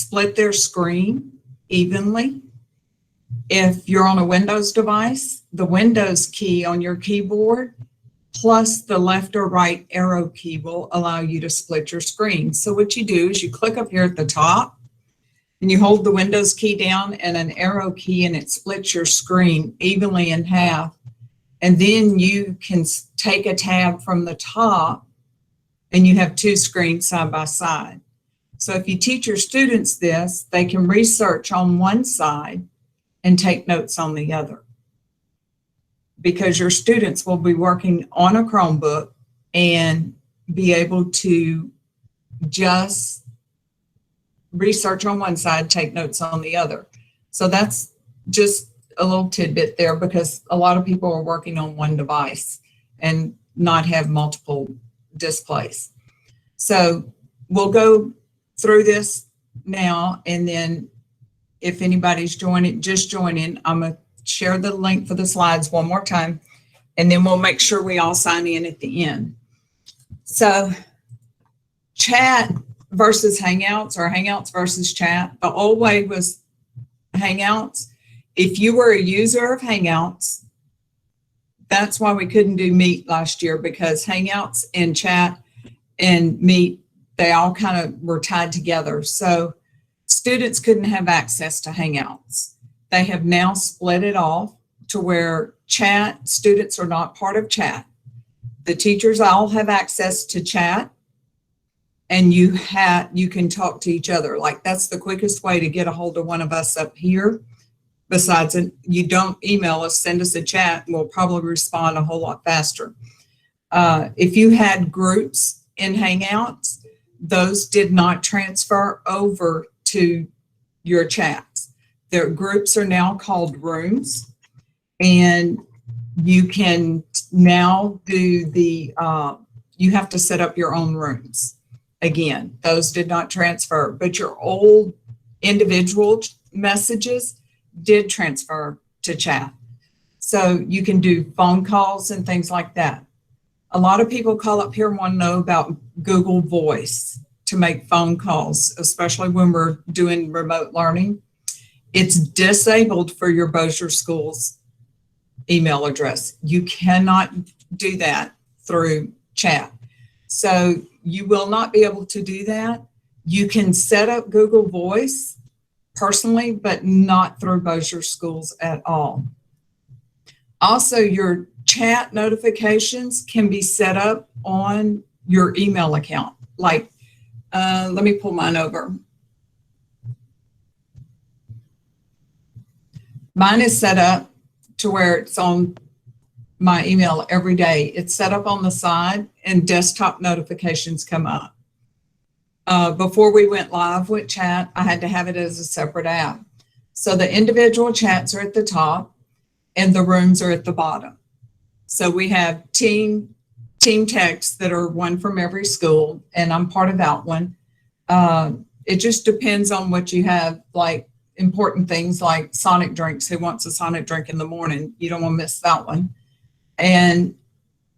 split their screen evenly. If you're on a Windows device, the Windows key on your keyboard plus the left or right arrow key will allow you to split your screen. So what you do is you click up here at the top and you hold the Windows key down and an arrow key, and it splits your screen evenly in half. And then you can take a tab from the top and you have two screens side by side. So if you teach your students this, they can research on one side and take notes on the other, because your students will be working on a Chromebook and be able to just research on one side, take notes on the other. So that's just a little tidbit there, because a lot of people are working on one device and not have multiple displays. So we'll go through this now, and then if anybody's just joining, I'm going to share the link for the slides one more time, and then we'll make sure we all sign in at the end. So chat versus Hangouts, or Hangouts versus chat. The old way was Hangouts. If you were a user of Hangouts, that's why we couldn't do Meet last year, because Hangouts and chat and Meet, they all kind of were tied together. So students couldn't have access to Hangouts. They have now split it off to where chat, students are not part of chat. The teachers all have access to chat, and you can talk to each other. Like, that's the quickest way to get a hold of one of us up here. Besides, you don't email us, send us a chat, and we'll probably respond a whole lot faster. If you had groups in Hangouts, those did not transfer over to your chats. Their groups are now called rooms, and you can now do the, you have to set up your own rooms. Again, those did not transfer, but your old individual messages did transfer to chat. So you can do phone calls and things like that. A lot of people call up here and want to know about Google Voice to make phone calls, especially when we're doing remote learning. It's disabled for your Bossier Schools email address. You cannot do that through chat. So you will not be able to do that. You can set up Google Voice personally, but not through Bossier Schools at all. Also, your chat notifications can be set up on your email account. Like, let me pull mine over. Mine is set up to where it's on my email every day. It's set up on the side and desktop notifications come up. Before we went live with chat, I had to have it as a separate app. So the individual chats are at the top and the rooms are at the bottom. So we have team texts that are one from every school, and I'm part of that one. It just depends on what you have, like important things like Sonic Drinks. Who wants a Sonic drink in the morning? You don't want to miss that one. And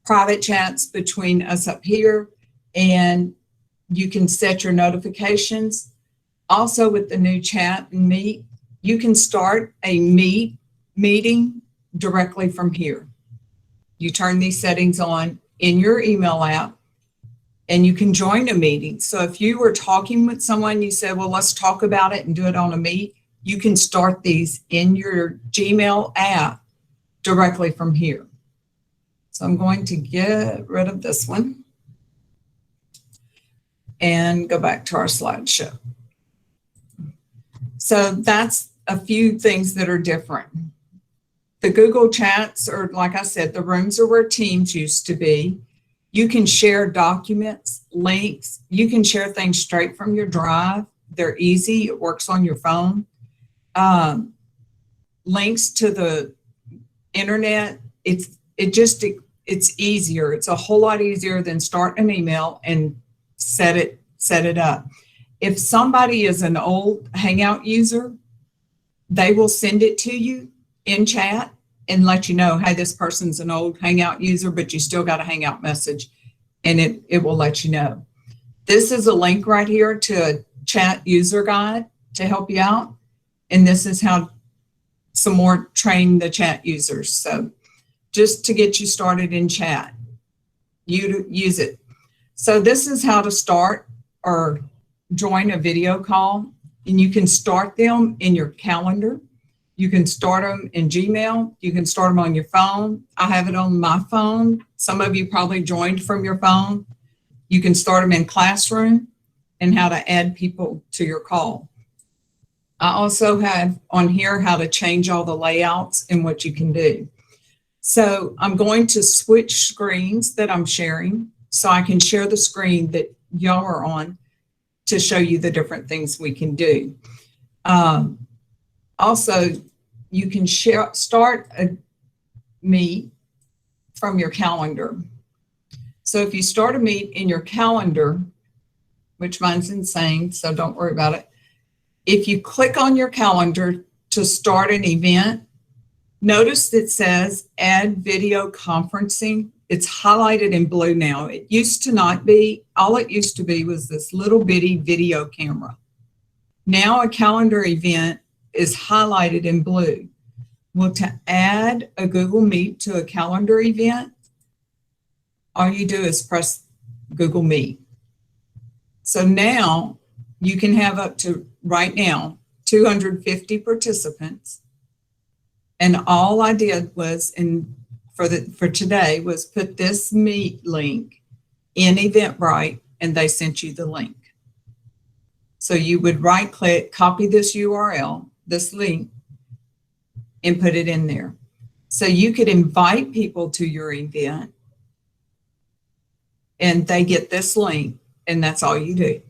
private chats between us up here, and you can set your notifications. Also with the new chat and Meet, you can start a meeting directly from here. You turn these settings on in your email app and you can join a meeting. So if you were talking with someone, you said, well, let's talk about it and do it on a Meet, you can start these in your Gmail app directly from here. So I'm going to get rid of this one and go back to our slideshow. So that's a few things that are different. The Google Chats are, like I said, the rooms are where Teams used to be. You can share documents, links. You can share things straight from your drive. They're easy. It works on your phone. Links to the internet. It's easier. It's a whole lot easier than start an email and set it up. If somebody is an old Hangout user, they will send it to you in chat and let you know, hey, this person's an old Hangout user, but you still got a Hangout message, and it will let you know. This is a link right here to a chat user guide. to help you out. And this is how some more train the chat users. So just to get you started in chat, you use it. So this is how to start or join a video call. And you can start them in your calendar. You can start them in Gmail. You can start them on your phone. I have it on my phone. Some of you probably joined from your phone. You can start them in Classroom and how to add people to your call. I also have on here how to change all the layouts and what you can do. So I'm going to switch screens that I'm sharing so I can share the screen that y'all are on to show you the different things we can do. Also, you can start a meet from your calendar. So if you start a meet in your calendar, which mine's insane, so don't worry about it. If you click on your calendar to start an event, notice it says add video conferencing. It's highlighted in blue now. It used to not be. All it used to be was this little bitty video camera. Now a calendar event is highlighted in blue. Well, to add a Google Meet to a calendar event, all you do is press Google Meet. So now you can have up to, right now, 250 participants. And all I did was, for today, was put this Meet link in Eventbrite, and they sent you the link. So you would right click, copy this URL, this link, and put it in there. So you could invite people to your event and they get this link, and that's all you do.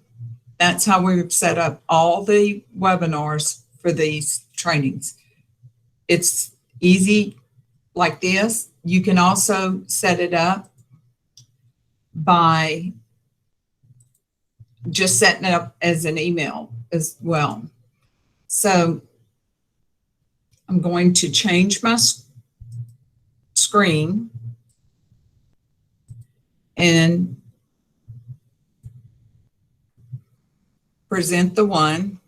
That's how we've set up all the webinars for these trainings. It's easy like this. You can also set it up by just setting it up as an email as well. So I'm going to change my screen and present the one.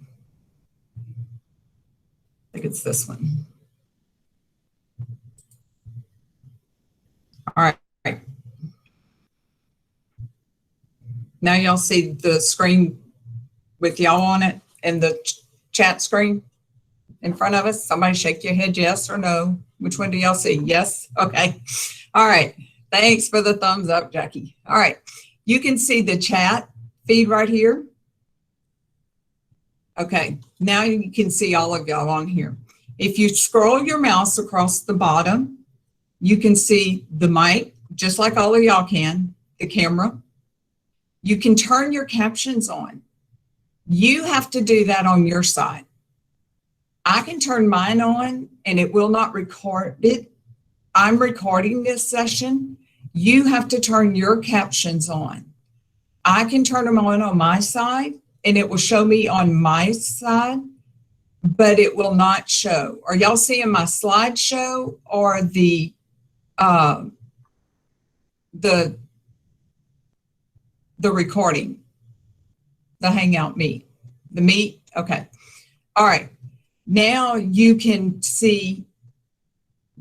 I think it's this one. All right. Now y'all see the screen with y'all on it and the chat screen in front of us. Somebody shake your head yes or no. Which one do y'all see? Yes? Okay. All right. Thanks for the thumbs up, Jackie. All right. You can see the chat feed right here. Okay. Now you can see all of y'all on here. If you scroll your mouse across the bottom, you can see the mic, just like all of y'all can, the camera. You can turn your captions on. You have to do that on your side. I can turn mine on and it will not record it. I'm recording this session. You have to turn your captions on. I can turn them on my side and it will show me on my side, but it will not show. Are y'all seeing my slideshow or the recording, the Hangout Meet, the Meet? Okay. All right. Now you can see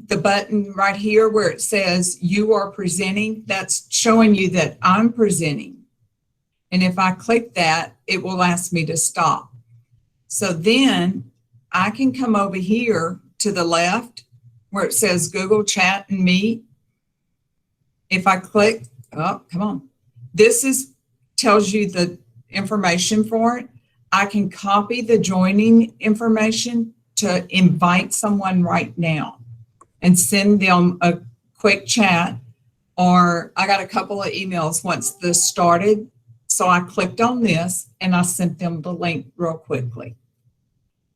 the button right here where it says you are presenting. That's showing you that I'm presenting. And if I click that, it will ask me to stop. So then I can come over here to the left where it says Google Chat and Meet. If I click, oh, come on. This tells you the information for it. I can copy the joining information to invite someone right now and send them a quick chat, or I got a couple of emails once this started. So I clicked on this and I sent them the link real quickly.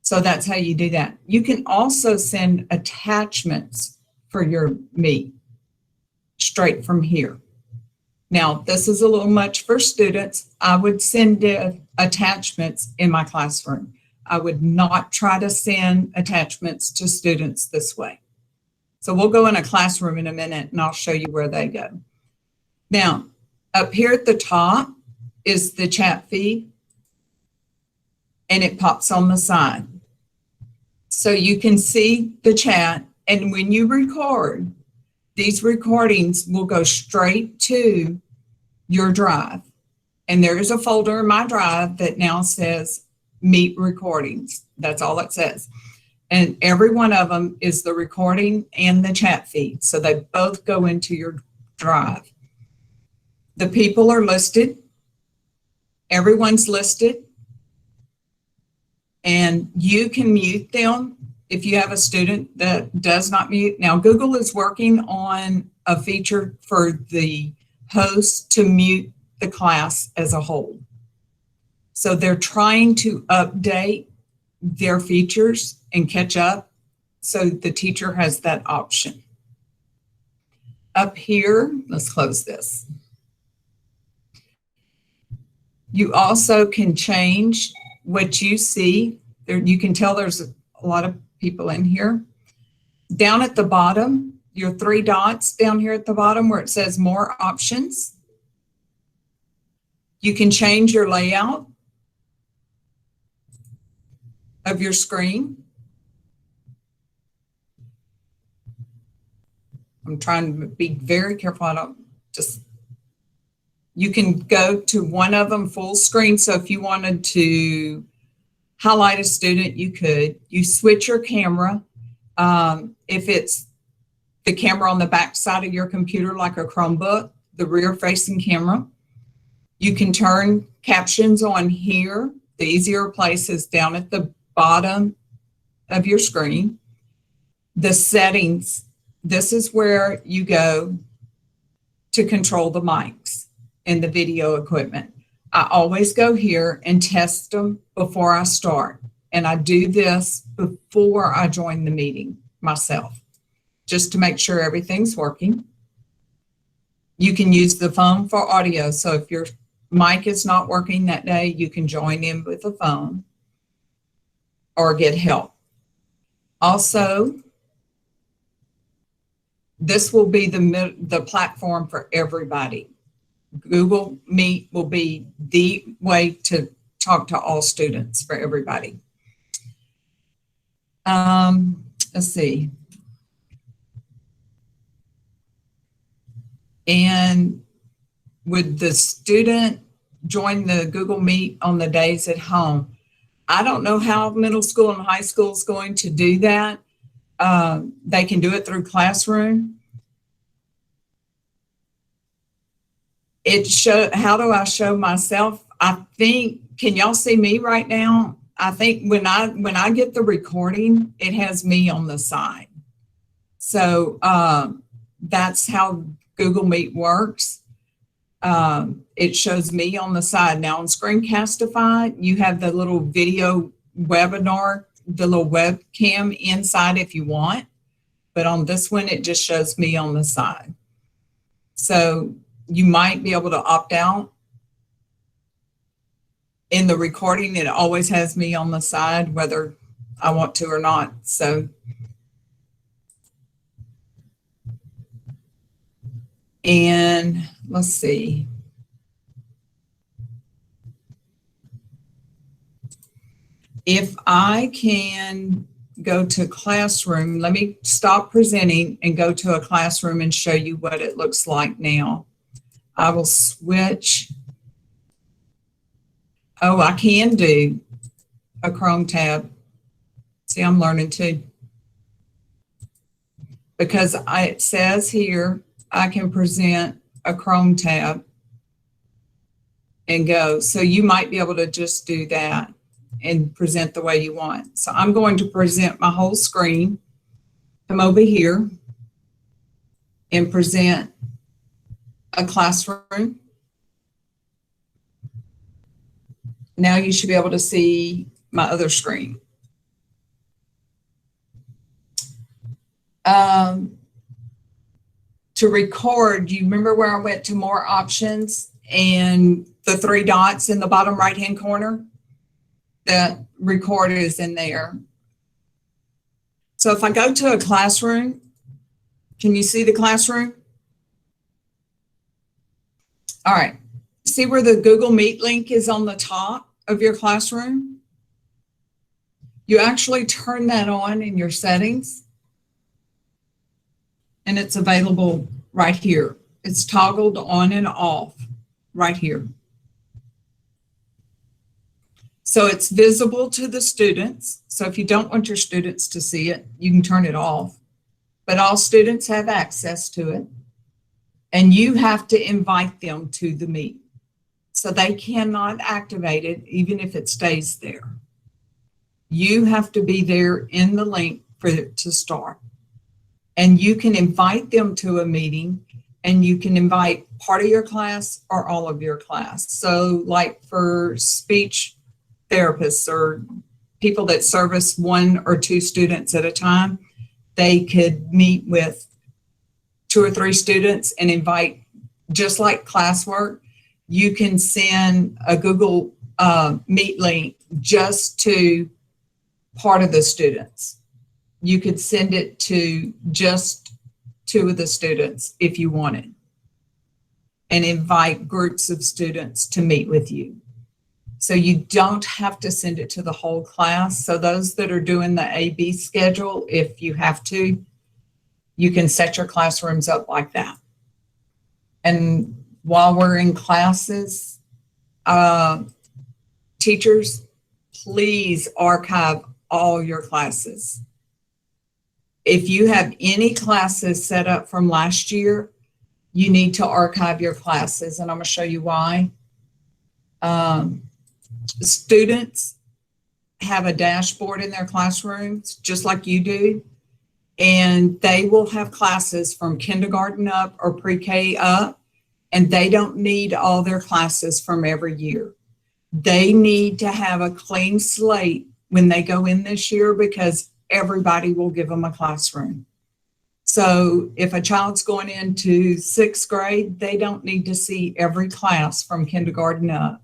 So that's how you do that. You can also send attachments for your Meet straight from here. Now, this is a little much for students. I would send attachments in my classroom. I would not try to send attachments to students this way. So we'll go in a classroom in a minute and I'll show you where they go. Now, up here at the top is the chat feed. and it pops on the side. So you can see the chat, and when you record, these recordings will go straight to your drive. And there is a folder in my drive that now says Meet Recordings. That's all it says. And every one of them is the recording and the chat feed. So they both go into your drive. The people are listed. Everyone's listed. And you can mute them if you have a student that does not mute. Now, Google is working on a feature for the host to mute the class as a whole. So they're trying to update their features and catch up, so the teacher has that option. Up here, let's close this. You also can change what you see. There, you can tell there's a lot of people in here. Down at the bottom, your 3 dots down here at the bottom where it says More Options. You can change your layout of your screen. I'm trying to be very careful. I don't just, you can go to one of them full screen. So if you wanted to highlight a student, you could. You switch your camera. If it's the camera on the back side of your computer, like a Chromebook, the rear facing camera, you can turn captions on here. The easier place is down at the bottom of your screen. The settings, this is where you go to control the mics and the video equipment. I always go here and test them before I start. And I do this before I join the meeting myself, just to make sure everything's working. You can use the phone for audio. So if your mic is not working that day, you can join in with the phone or get help. Also, this will be the platform for everybody. Google Meet will be the way to talk to all students for everybody. Let's see. And would the student join the Google Meet on the days at home? I don't know how middle school and high school is going to do that. They can do it through Classroom. How do I show myself? I think, can y'all see me right now? I think when I get the recording, it has me on the side. So that's how Google Meet works. It shows me on the side. Now on Screencastify, you have the little video webinar, the little webcam inside if you want, but on this one, it just shows me on the side. So you might be able to opt out. In the recording, it always has me on the side, whether I want to or not. So, and let's see. If I can go to Classroom, let me stop presenting and go to a Classroom and show you what it looks like now. I will switch. Oh, I can do a Chrome tab. See, I'm learning too. Because it says here, I can present a Chrome tab and go. So you might be able to just do that and present the way you want. So I'm going to present my whole screen. Come over here and present a classroom. Now you should be able to see my other screen. To record, you remember where I went to more options and the 3 dots in the bottom right-hand corner? That record is in there. So if I go to a classroom, can you see the classroom? All right. See where the Google Meet link is on the top of your classroom? You actually turn that on in your settings, and it's available right here. It's toggled on and off right here. So it's visible to the students. So if you don't want your students to see it, you can turn it off. But all students have access to it. And you have to invite them to the meet. So they cannot activate it even if it stays there. You have to be there in the link for it to start. And you can invite them to a meeting, and you can invite part of your class or all of your class. So like for speech therapists or people that service 1 or 2 students at a time, they could meet with 2 or 3 students and invite, just like classwork, you can send a Google Meet link just to part of the students. You could send it to just 2 of the students if you wanted, and invite groups of students to meet with you. So you don't have to send it to the whole class. So those that are doing the A/B schedule, if you have to, you can set your classrooms up like that. And while we're in classes, teachers, please archive all your classes. If you have any classes set up from last year, you need to archive your classes, and I'm going to show you why. Students have a dashboard in their classrooms, just like you do, and they will have classes from kindergarten up or pre-K up, and they don't need all their classes from every year. They need to have a clean slate when they go in this year, because everybody will give them a classroom. So if a child's going into 6th grade, they don't need to see every class from kindergarten up.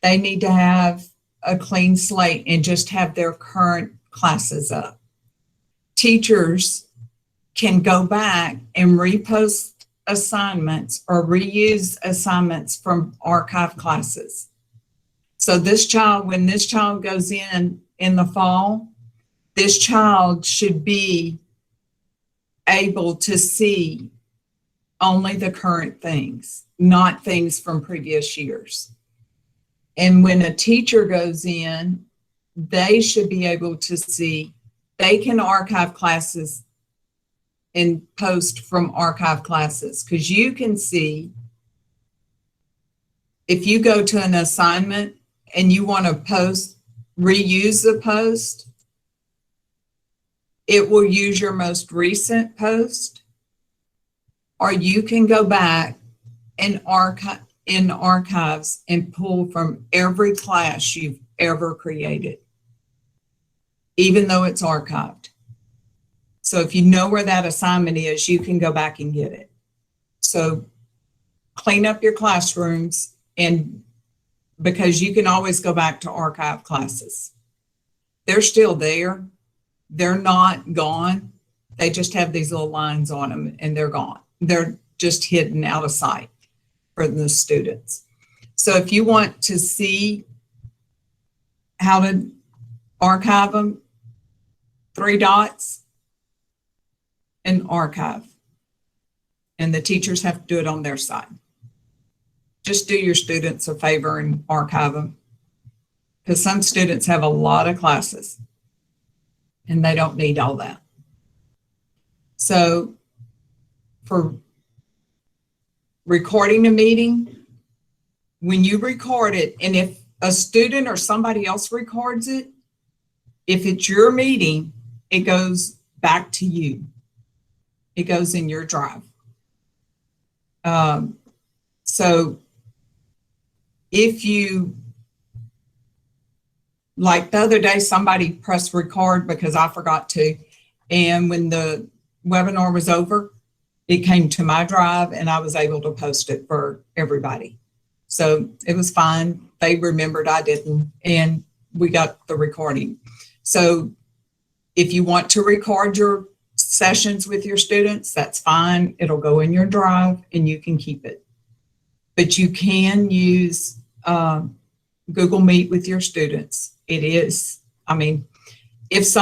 They need to have a clean slate and just have their current classes up. Teachers can go back and repost assignments or reuse assignments from archive classes. So this child, when this child goes in the fall, this child should be able to see only the current things, not things from previous years. And when a teacher goes in, they should be able to see, they can archive classes and post from archive classes, because you can see if you go to an assignment and you want to post, reuse the post, it will use your most recent post, or you can go back and archive in archives and pull from every class you've ever created, even though it's archived. So if you know where that assignment is, you can go back and get it. So clean up your classrooms, and because you can always go back to archive classes. They're still there. They're not gone. They just have these little lines on them and they're gone. They're just hidden out of sight for the students. So if you want to see how to archive them, 3 dots and archive. And the teachers have to do it on their side. Just do your students a favor and archive them, because some students have a lot of classes and they don't need all that. So for recording a meeting, when you record it, and if a student or somebody else records it, if it's your meeting, it goes back to you. It goes in your drive. So if you, like the other day, somebody pressed record because I forgot to, and when the webinar was over, it came to my drive and I was able to post it for everybody. So it was fine. They remembered, I didn't, and we got the recording. So if you want to record your sessions with your students, that's fine. It'll go in your drive and you can keep it. But you can use Google Meet with your students. It is, I mean, if some